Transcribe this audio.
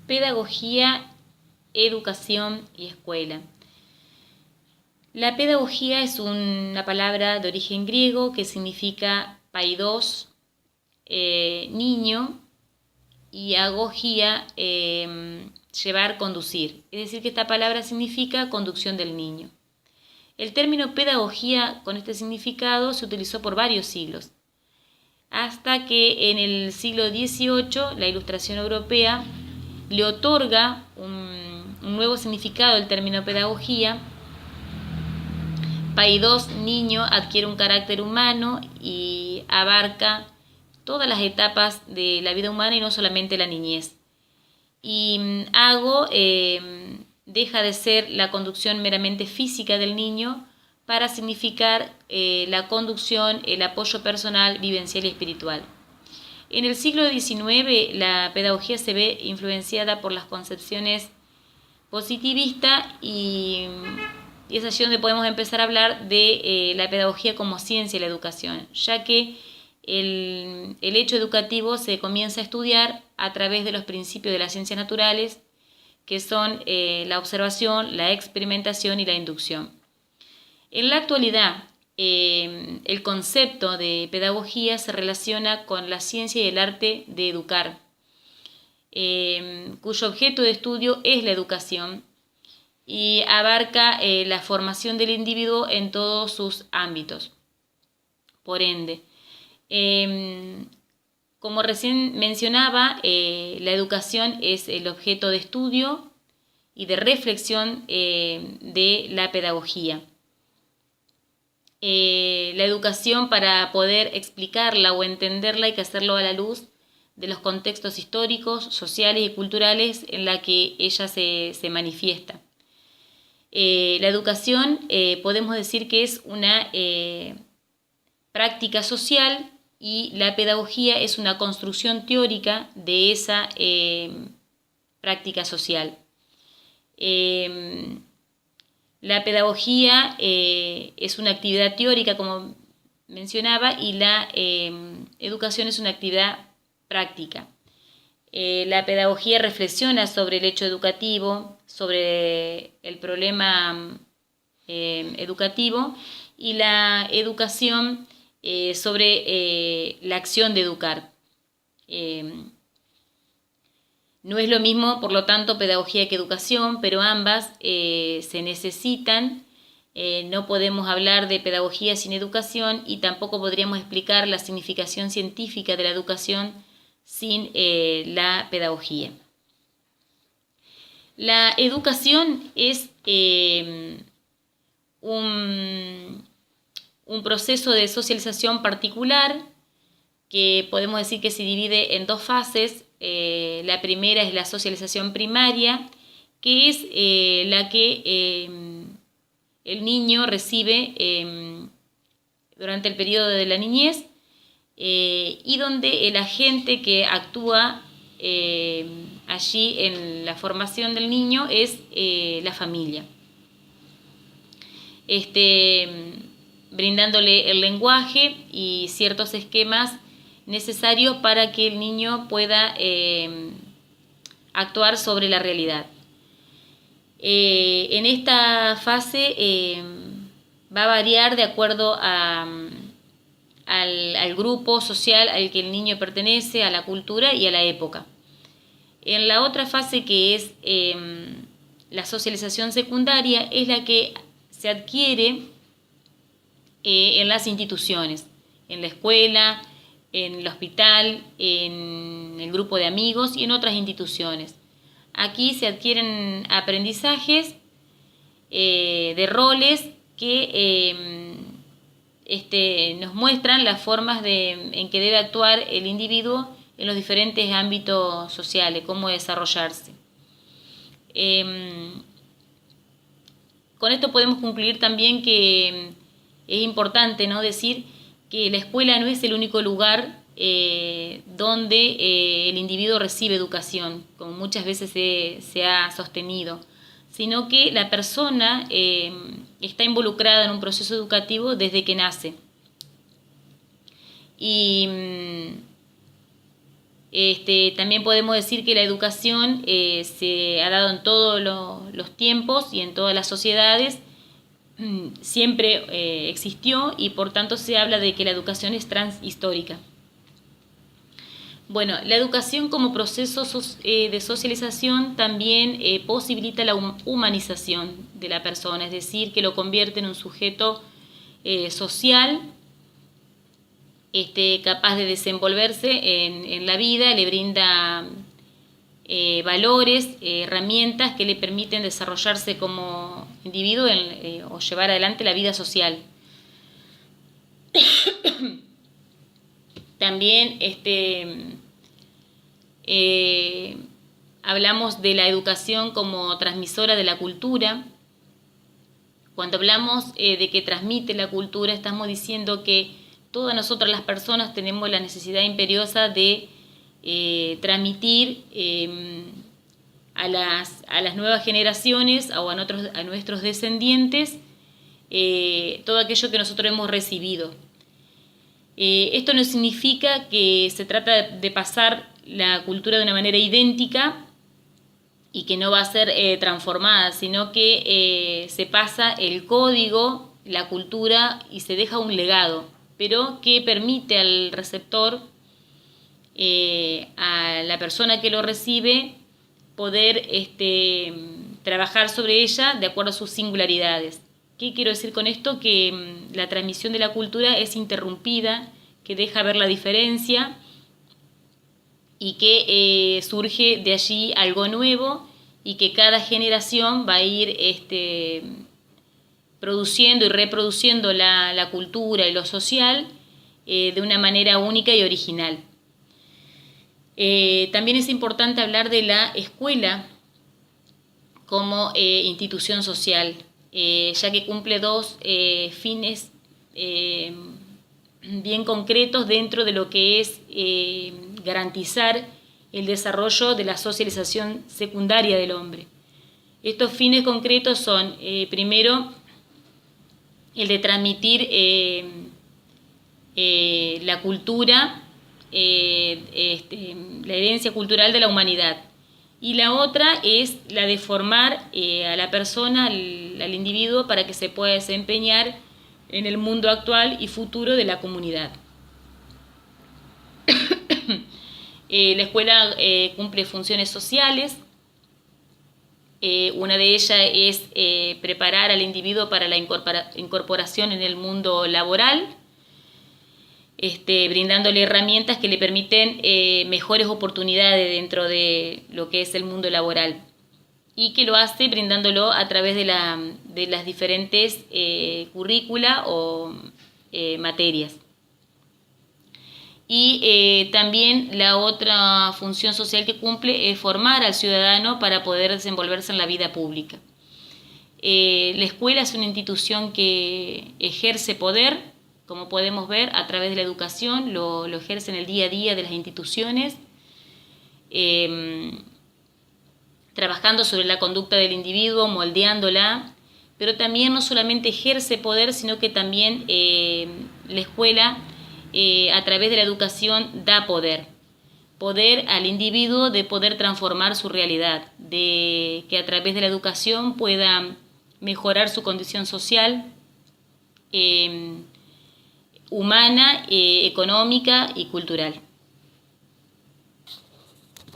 Pedagogía, educación y escuela. La pedagogía es una palabra de origen griego que significa paidos, niño, y agogía, llevar, conducir. Es decir, que esta palabra significa conducción del niño. El término pedagogía con este significado se utilizó por varios siglos, hasta que en el siglo XVIII la Ilustración europea le otorga un nuevo significado al término pedagogía. Paidos, niño, adquiere un carácter humano y abarca todas las etapas de la vida humana y no solamente la niñez. Y ago deja de ser la conducción meramente física del niño para significar la conducción, el apoyo personal, vivencial y espiritual. En el siglo XIX la pedagogía se ve influenciada por las concepciones positivistas y es allí donde podemos empezar a hablar de la pedagogía como ciencia de la educación, ya que el hecho educativo se comienza a estudiar a través de los principios de las ciencias naturales, que son la observación, la experimentación y la inducción. En la actualidad, el concepto de pedagogía se relaciona con la ciencia y el arte de educar, cuyo objeto de estudio es la educación y abarca la formación del individuo en todos sus ámbitos. Por ende, como recién mencionaba, la educación es el objeto de estudio y de reflexión de la pedagogía. La educación, para poder explicarla o entenderla, hay que hacerlo a la luz de los contextos históricos, sociales y culturales en la que ella se manifiesta. La educación podemos decir que es una práctica social y la pedagogía es una construcción teórica de esa práctica social. La pedagogía es una actividad teórica, como mencionaba, y la educación es una actividad práctica. La pedagogía reflexiona sobre el hecho educativo, sobre el problema educativo, y la educación sobre la acción de educar. No es lo mismo, por lo tanto, pedagogía que educación, pero ambas se necesitan. No podemos hablar de pedagogía sin educación y tampoco podríamos explicar la significación científica de la educación sin la pedagogía. La educación es un proceso de socialización particular que podemos decir que se divide en dos fases. La primera es la socialización primaria, que es la que el niño recibe durante el periodo de la niñez y donde el agente que actúa allí en la formación del niño es la familia. Brindándole el lenguaje y ciertos esquemas necesarios para que el niño pueda actuar sobre la realidad. En esta fase va a variar de acuerdo al grupo social al que el niño pertenece, a la cultura y a la época. En la otra fase, que es la socialización secundaria, es la que se adquiere en las instituciones, en la escuela, en el hospital, en el grupo de amigos y en otras instituciones. Aquí se adquieren aprendizajes de roles que nos muestran las formas en que debe actuar el individuo en los diferentes ámbitos sociales, cómo desarrollarse. Con esto podemos concluir también que es importante, ¿no?, decir que la escuela no es el único lugar donde el individuo recibe educación, como muchas veces se ha sostenido, sino que la persona está involucrada en un proceso educativo desde que nace. Y También podemos decir que la educación se ha dado en todos los tiempos y en todas las sociedades, siempre existió y por tanto se habla de que la educación es transhistórica. Bueno, la educación como proceso de socialización también posibilita la humanización de la persona, es decir, que lo convierte en un sujeto social, capaz de desenvolverse en la vida, le brinda valores, herramientas que le permiten desarrollarse como individuo o llevar adelante la vida social. También hablamos de la educación como transmisora de la cultura. Cuando hablamos de que transmite la cultura, estamos diciendo que todas nosotras las personas tenemos la necesidad imperiosa de transmitir a las nuevas generaciones o a nuestros descendientes todo aquello que nosotros hemos recibido. Esto no significa que se trata de pasar la cultura de una manera idéntica y que no va a ser transformada, sino que se pasa el código, la cultura y se deja un legado, pero que permite al receptor, a la persona que lo recibe, poder trabajar sobre ella de acuerdo a sus singularidades. ¿Qué quiero decir con esto? Que la transmisión de la cultura es interrumpida, que deja ver la diferencia y que surge de allí algo nuevo y que cada generación va a ir produciendo y reproduciendo la cultura y lo social de una manera única y original. También es importante hablar de la escuela como institución social, ya que cumple dos fines bien concretos dentro de lo que es garantizar el desarrollo de la socialización secundaria del hombre. Estos fines concretos son, primero, el de transmitir la cultura, la herencia cultural de la humanidad. Y la otra es la de formar a la persona, al individuo, para que se pueda desempeñar en el mundo actual y futuro de la comunidad. La escuela cumple funciones sociales. Una de ellas es preparar al individuo para la incorporación en el mundo laboral, brindándole herramientas que le permiten mejores oportunidades dentro de lo que es el mundo laboral, y que lo hace brindándolo a través de las diferentes currícula o materias. Y también la otra función social que cumple es formar al ciudadano para poder desenvolverse en la vida pública. La escuela es una institución que ejerce poder, como podemos ver, a través de la educación, lo ejerce en el día a día de las instituciones, trabajando sobre la conducta del individuo, moldeándola, pero también no solamente ejerce poder, sino que también la escuela, a través de la educación, da poder al individuo de poder transformar su realidad, de que a través de la educación pueda mejorar su condición social, humana, económica y cultural.